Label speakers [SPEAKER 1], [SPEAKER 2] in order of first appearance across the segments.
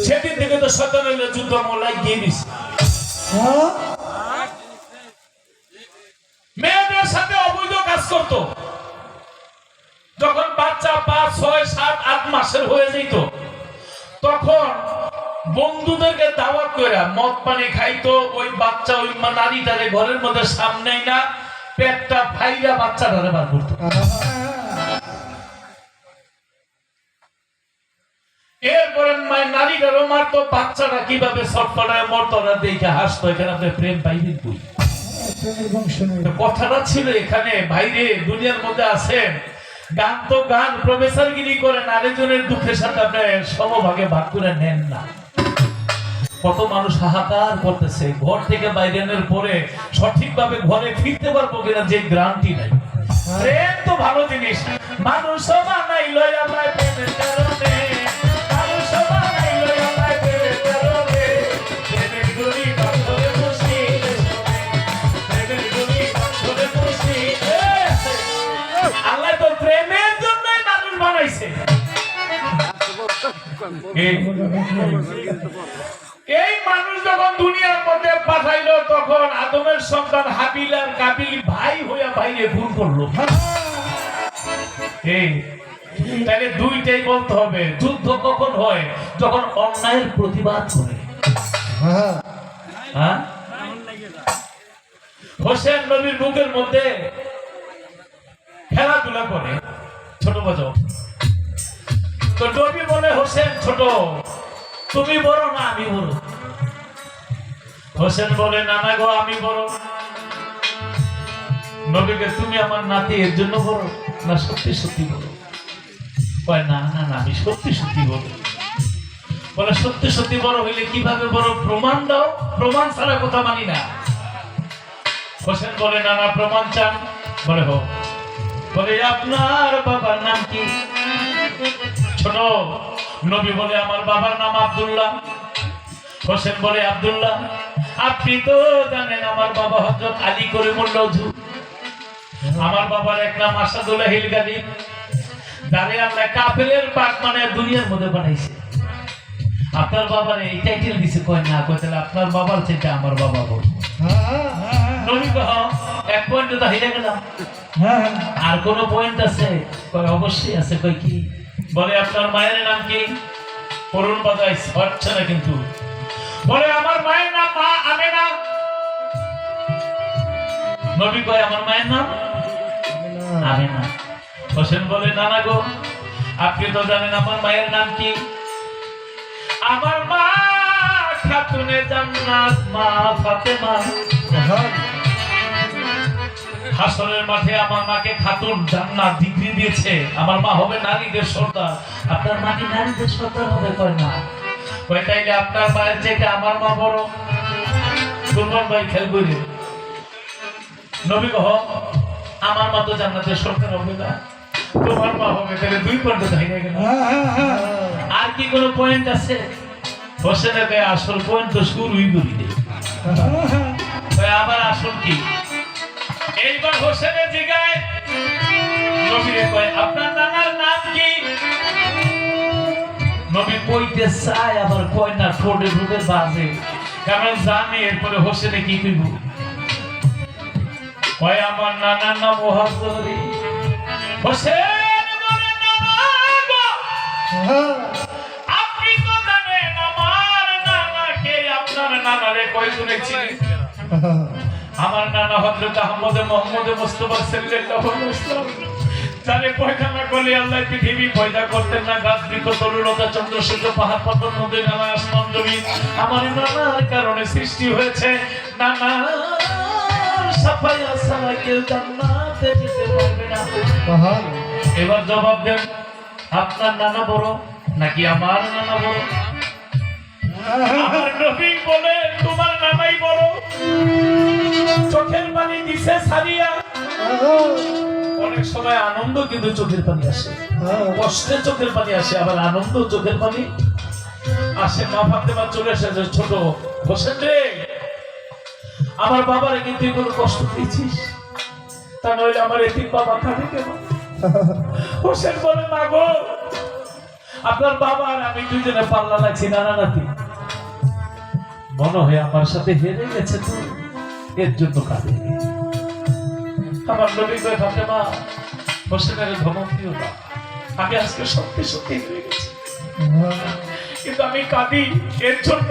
[SPEAKER 1] সেদিন থেকে তো শয়তানের যুদ্ধ মোলাই গিয়ে দিছে। মেয়েদের সাথে অবৈধ কাজ করতো। যখন বাচ্চা 5, 6, 7, 8 মাসের হয়ে যেত, তখন বন্ধুদেরকে দাওয়াত করে মদ পানি খাইতো। ওই বাচ্চা ওই নারীটারে ঘরের মধ্যে সামনেই না, পেটটা ফাইরা বাচ্চাটারে বার করতো। এরপরে নারীটারও মারতো, বাচ্চাটা কিভাবে ছটফটায় মরতো না দেখে হাসতো। এখানে আপনি প্রেম পাইবেন কই? কথাটা ছিল এখানে বাইরে দুনিয়ার মধ্যে আছেন, গান তো গান প্রফেসরগিরি করেন, আরেকজনের দুঃখের সাথে আপনি সমভাগে ভাগ করে নেন না। কত মানুষ হাহাকার করতেছে, ঘর থেকে বাইরের পরে সঠিকভাবে ঘরে ফিরতে পারবো কিনা যে গ্যারান্টি নাই। প্রেম তো ভালো জিনিস, মানুষ বানাইলো আল্লাহ প্রেমের কারণে, মানুষ বানাইলো আল্লাহ প্রেমের কারণে, প্রেমের গলি পাথরে বসি, প্রেমের গলি পাথরে বসি। আল্লাহ তো প্রেমের জন্যই মানুষ বানাইছে। এই মানুষ যখন দুনিয়ার মধ্যে পাঠাইলো, তখন আদমের সন্তান হাবিল আর কাবিল ভাই হইয়া ভাইরে ভুল করলো। তাহলে দুইটাই বলতে হবে। যুদ্ধ কখন হয়? যখন অন্যায়ের প্রতিবাদ করে। হোসেন নবীর বুকের মধ্যে খেলাধুলা করে, ছোট বাজো তো নবী বলে, হোসেন ছোট, তুমি বড় না আমি বড়? হোসেন বলে, না না গো আমি বড়। নবীকে, তুমি আমার নাতি এর জন্য বড় না সত্যি সত্যি বড়? কয় না না না, আমি সত্যি সত্যি বড়। বলে, সত্যি সত্যি বড় হইলে কিভাবে বড়? প্রমাণ দাও, প্রমাণ ছাড়া কথা মানি না। হোসেন বলে, না না প্রমাণ চান? বলে হোক। বলে, আপনার বাবার নাম কি? ছোট নবী বলে, আমার বাবার নাম আব্দুল্লাহ। হোসেন বলে, আব্দুল্লাহ, আপনি তো জানেন আমার বাবা হযরত আলী করিমুল্লাহ হুজুর, আমার বাবার এক নাম আসাদুল্লাহ হিলগালি, যারে আল্লাহ কাফেলের পাক মানে দুনিয়ার মধ্যে বানাইছে। আপনার বাবার এই টাইটেল দিছে? কয় না। কয় তাহলে আপনার বাবার চেয়ে আমার বাবা বল। নবী কহ, এক পয়েন্ট তো হেরে গেলাম, আর কোন পয়েন্ট আছে? কয় অবশ্যই আছে। কয় কি? বলে, আপনার মায়ের নাম কি? করুণ বাজাই হচ্ছে না কিন্তু। বলে, আমার মায়ের নাম মা আমেনা। নবী কয়, আমার মায়ের নাম আমেনা। হোসেন বলে, না না গো, আপনি তো জানেন আমার মায়ের নাম কি? আমার মা খাতুনে জান্নাত, মা ফাতেমা। হাসরের মাঠে আমার মাকে খাতুন জান্নাত ডিগ্রি দিয়েছে। আমার মা হবে নারীদের সর্দার। আপনার মা কি নারীদের সর্দার হবে? কয় না। কয় তাইলে আপনার মায়ের চেয়ে আমার মা বড়? দুর্বল ভাই খেল করি। নবী কহ, আমার মা তো জান্নাতের সর্দার হবে না, তোমার মা হবে। তাহলে দুই পয়েন্ট হয়ে গেল। আর কি কোনো পয়েন্ট আছে? হোসেনের গায়ে আসল পয়েন্ট তো শুরুই করি দে। আবার আসল কি? এইবার হোসেনের জিগায় নবীরে কয়, আপনার নানার নাম কি? নবী কইতে চায়, আবার কয় না, ঠোঁটে ঠোঁটে বাজে, কারণ জানি এরপরে হোসেনে কি কইব। কয়, আমার নানার নাম ওহাজরি। হোসেন বলে, আপনি তো জানেন আমার নানাকে, আপনার নানারে কয় শুনেছি? আমার নানা হযরত আহমদ মুহাম্মদ মুস্তাফা সাল্লাল্লাহু আলাইহি ওয়াসাল্লাম, যারে পয়গামা করলে আল্লাহ পৃথিবী পয়দা করতেন না, গাছ বৃক্ষ তরুলতা চন্দ্র সূর্য পাহাড় পর্বত নদী নালা আসমান জমিন আমার নানার কারণে সৃষ্টি হয়েছে। নানা সাফায়া ছাড়া কেউ জান্নাতে যেতে পারবে না। এবার জবাব দেন, আপনার নানা বড় নাকি আমার নানা বড়? আমার নবী বলে, তোমার নানাই বড়। চোখের পানি দিছে সারিয়া। অনেক সময় আনন্দ কিন্তু চোখের পানি আসে, কষ্টে চোখের পানি আসে, আবার আনন্দ চোখের পানি আসে। মা ফাতেমা চলে এসেছে, ছোট হোসেন রে, আমার বাবারে কিন্তু কোনো কষ্ট দিয়েছিস, তা নইলে আমার এতিম বাবা খাবে কেন? হোসেন বলে, মা গো, আপনার বাবা আর আমি দুজনে পাল্লা লাগছি নানা নাতি, মনে হয় আমার সাথে হেরে গেছে তো, এর জন্য কাঁদে। আমার নবী কয়, ফাতেমা হোসেনের ধমক দিও না, আমি আজকে সত্যি সত্যি হয়ে গেছি, কিন্তু আমি কাঁদি এর জন্য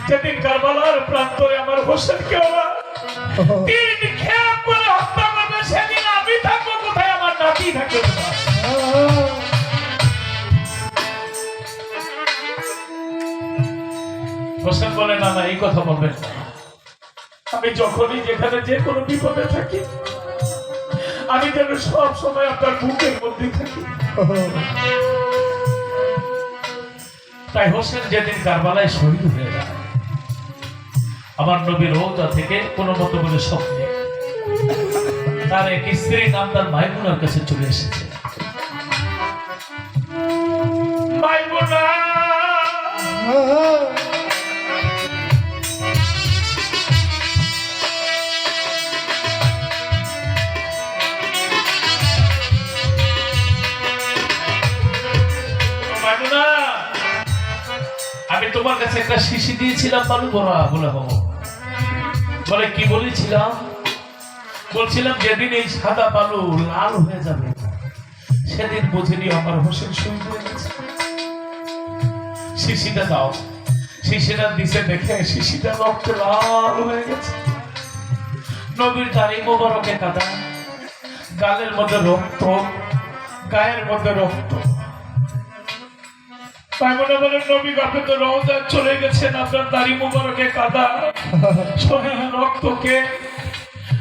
[SPEAKER 1] যেদিন কারবালার প্রান্তরে আমার হোসেনকে ওরা তীর নিক্ষেপ করে হত্যা করবে, সেদিন আমি থাকবো কোথায়, আমার নাতি থাকবে কোথায়? হোসেন বলে, না না, এই কথা বলবেন না, আমি যখনই যেখানে যে কোনো বিপদে থাকি আমি যেন সব সময় আপনার বুকের মধ্যে থাকি। তাই হোসেন যেদিন কারবালায় শহীদ হয়ে যায়, আমার নবীর রওজা থেকে কোনো মতো বলে স্বপ্নে তার এক স্ত্রী নাম তার মাইমুনার কাছে চলে এসেছে। মাইমুনা, আমি তোমার কাছে একটা শিশি দিয়েছিলাম বালু ভরা, বলে হবো বলে কি বলেছিলাম? বলছিলাম যেদিন এই সাদা বালু লাল হয়ে যাবে সেদিন বুঝিনি আমার হোসেন শহীদ হয়ে গেছে। শিশিটা দাও। শিশিটা দিছে, দেখে শিশিটা রক্ত লাল হয়ে গেছে। নবীর দাড়ি মোবারকে কাদা, গালের মধ্যে রক্ত, গায়ের মধ্যে রক্ত। মাইমুনা বলে, নবী আপনি তো রওজায় চলে গেছেন, আপনার দাড়ি মোবারকে কাদা, শরীরে রক্তকে।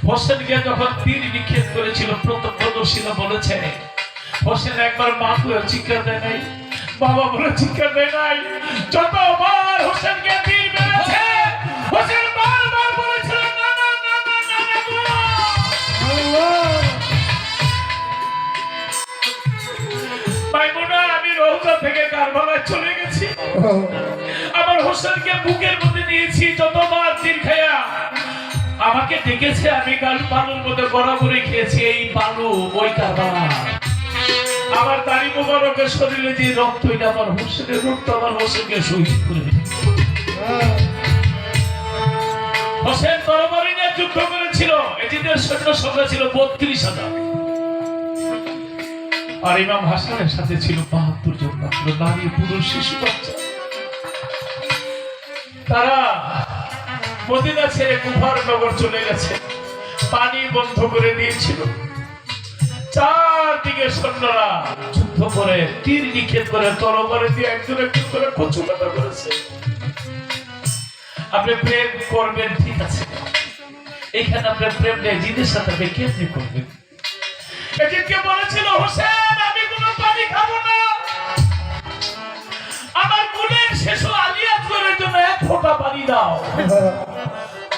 [SPEAKER 1] হোসেনকে যখন তীর নিক্ষেপ করেছিল প্রত্যক্ষদর্শীরা বলেছে হোসেন একবার মা বলে চিৎকার দেয় নাই, বাবা বলে চিৎকার দেয় নাই। যতবার হোসেনকে তীর মেরেছে হোসেন বারবার বলেছিল না না না না না না। মাইমুনা, আমি রওজা থেকে কারবালায় চলে গেছি, আমার হোসেনকে বুকের মধ্যে নিয়েছি, যতবার তীর খায়া আমাকে ডেকেছে, আমি কাল বালুর মধ্যে গড়াগড়ি খেয়েছি। এই বালু ওই কারবালা, আমার দাড়ি মোবারকের শরীরে যে রক্ত, এটা আমার হোসেনের রক্ত, আমার হোসেনকে শহীদ করে দিয়েছে। হোসেন তরবারি নিয়ে যুদ্ধ করেছিল, এজিদের সৈন্য সংখ্যা ছিল ৩২,০০০, আর ইমাম হাসানের সাথে ছিল ৭২ জন মাত্র, নারী পুরুষ শিশু বাচ্চা। তারা মদিনা ছেড়ে কুফার নগর চলে গেছে, পানি বন্ধ করে দিয়েছিল। চারদিকে সৈন্যরা যুদ্ধ করে তীর নিক্ষেপ করে তরবারি দিয়ে একজন একজন করে কচু কাটা করেছে। আপনি প্রেম করবেন, ঠিক আছে, এখানে আপনার প্রেম নেই, জিদের সাথে আপনি কেমনি করবেন? এজিদকে বলেছিল, হোসেন আমি কোনো পানি খাবো না, আমার কুলের শিশু আলিয়াতের জন্য এক ফোঁটা পানি দাও।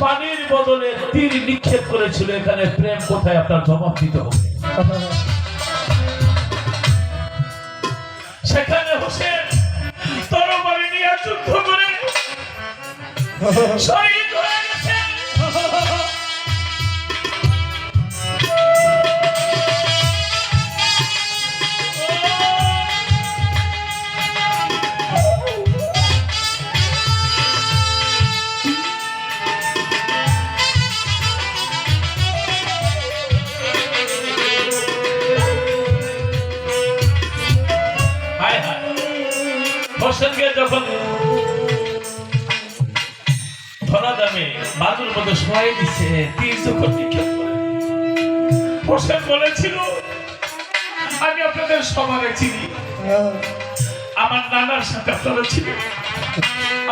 [SPEAKER 1] পানির বদলে তীর নিক্ষেপ করেছিল। এখানে প্রেম কোথায়, আপনার জবাব দিতে হবে। সেখানে হোসেন তরবারি নিয়ে যুদ্ধ করে শহীদ হয়ে গেছে। হোসেনকে যখন ধরা দামে বালুর মধ্যে শোয়াই দিচ্ছে, তীর যখন নিক্ষেপ করে, হোসেন বলেছিল, আমি আপনাদের সবার চিনি, আমার নানার সাথে আপনারা ছিলেন,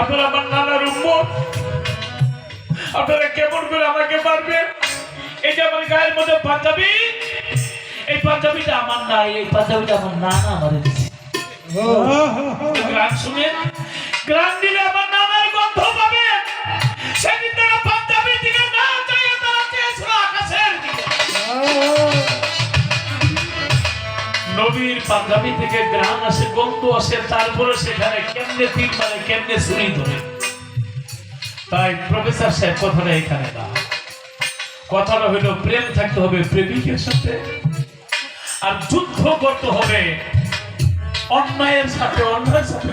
[SPEAKER 1] আপনারা আমার নানার উম্মত, আপনারা কেমন করে আমাকে পারবেন? এই যে আমার গায়ের মধ্যে পাঞ্জাবি, এই পাঞ্জাবিটা আমার না, এই পাঞ্জাবিটা আমার নানা আমাদের দিচ্ছে। গ্রাম শুনেন, গ্রাম দিলে আমার নানার গন্ধ পাবেন। সেদিন তারা পাঞ্জাবির দিকে না চাইয়ে তারা চেয়েছিল আকাশের দিকে। নবীর পাঞ্জাবি থেকে গ্রাম আসে, গন্ধ আসে, তারপরে সেখানে কেমনে তীর মারে, কেমনে ছুরি ধরে। তাই প্রফেসর সাহেব কথাটা এখানে না, কথাটা হইল প্রেম থাকতে হবে প্রেমিকের সাথে, আর যুদ্ধ করতে হবে অন্যায়ের সাথে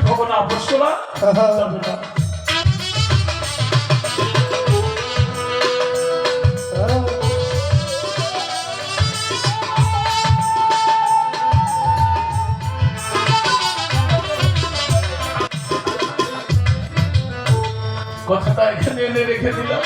[SPEAKER 1] কখনো আপোষ করা যাবে না। কথাটা এখানে এনে রেখে দিলাম।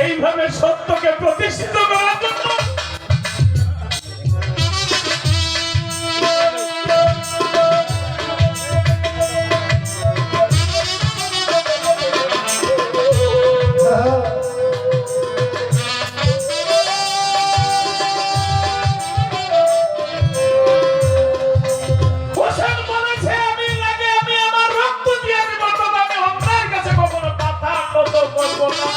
[SPEAKER 1] এইভাবে সত্যকে প্রতিষ্ঠিত করার জন্য হোসেন বলেছে, আমি আমার রক্ত দিয়ে দেব, তবে আমি অন্যায়ের কাছে কখনো মাথা নত করবো না।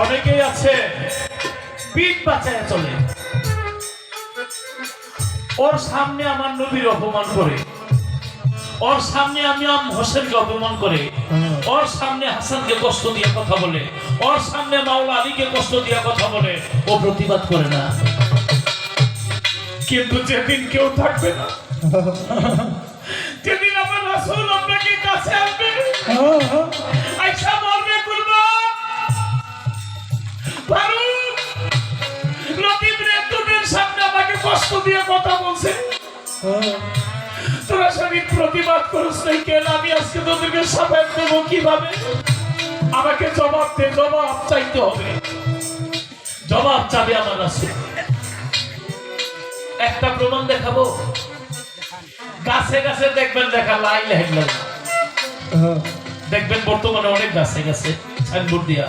[SPEAKER 1] অনেকেই আছে পিঠ বাঁচায় চলে, ওর সামনে আমার নবীর অপমান করে, ওর সামনে আমি হোসেনকে অপমান করে, ওর সামনে হাসানকে কষ্ট দিয়ে কথা বলে, ওর সামনে মাওলা আলীকে কষ্ট দিয়ে কথা বলে, ও প্রতিবাদ করে না। কিন্তু যেদিন কেউ থাকবে না, যেদিন আমার রাসূল আপনাকে কাছে আসবে, আয়েশা বলবে, কুরবান ফারুক লতিফ রে তোদের সামনে আমাকে কষ্ট দিয়ে কথা বলছে, তোরা সেদিন প্রতিবাদ করিস নাই কেন? আমি আজকে তোদেরকে সাফায়াত দেবো কিভাবে? আমাকে জবাব দে, জবাব চাইতে হবে, জবাব চাবে আমার রাসূল। একটা প্রমাণ দেখাবো, গাছে গাছে দেখবেন লেখা লা ইলাহা ইল্লাল্লাহ, দেখবেন বর্তমানে অনেক গাছে গাছে সাইনবোর্ড দিয়া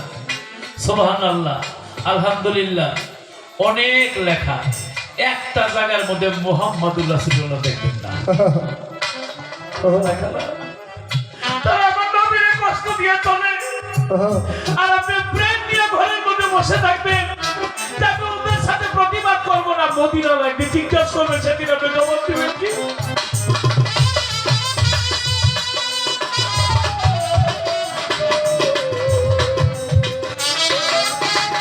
[SPEAKER 1] সুবহানাল্লাহ আলহামদুলিল্লাহ অনেক লেখা, একটা জায়গার মধ্যে মুহাম্মাদুর রাসূলুল্লাহ দেখবেন না। তারা আমার নবীর কষ্ট দিয়ে চলে, আর আপনি প্রেম নিয়ে ঘরের মধ্যে বসে থাকবেন, যাতে ওদের সাথে প্রতিবাদ করবো না। মদিনা লাগবে জিজ্ঞাসা করবে, সেদিন আপনি জবাব দিবেন কি?